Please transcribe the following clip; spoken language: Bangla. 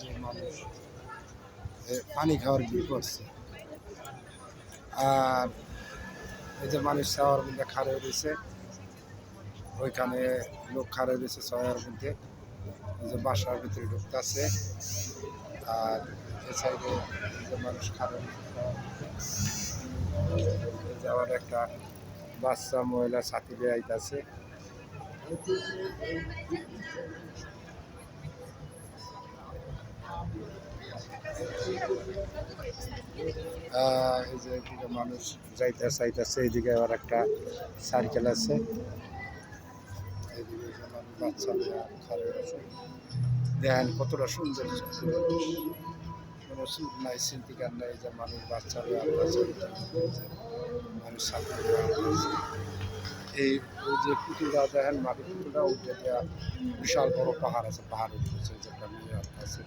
যে মানুষ পানি খাওয়ার ভিড় করছে। আর এই যে মানুষ ছাওয়ার মধ্যে খাড়ে রয়েছে, ওইখানে লোক খাড়ে রয়েছে ছাওয়ার মধ্যে, এই যে বাসার ভিতরে ঢুকতেছে। আর এই সাইডে যে মানুষ খাড়ে যাওয়ার একটা বাচ্চা মহিলা ছাতি দিয়ে আইতাছে। এই যে এদিকে মানুষ যাইতেছে, এইদিকে আবার একটা সার্কেল আছে, এইদিকে মানুষ বাচ্চা খারাপ আছে। দেখেন কতটা সুন্দর, কোনো সুর নাই সিন্তিকার নাই, যে মানুষ বাচ্চা মানুষ ছাত্র এই ওই যে পুতুলটা দেখেন, মাটির পুতুলটা উঠে দেওয়া, বিশাল বড় পাহাড় আছে, পাহাড় উঠেছে, যেটা নিয়ে আছে।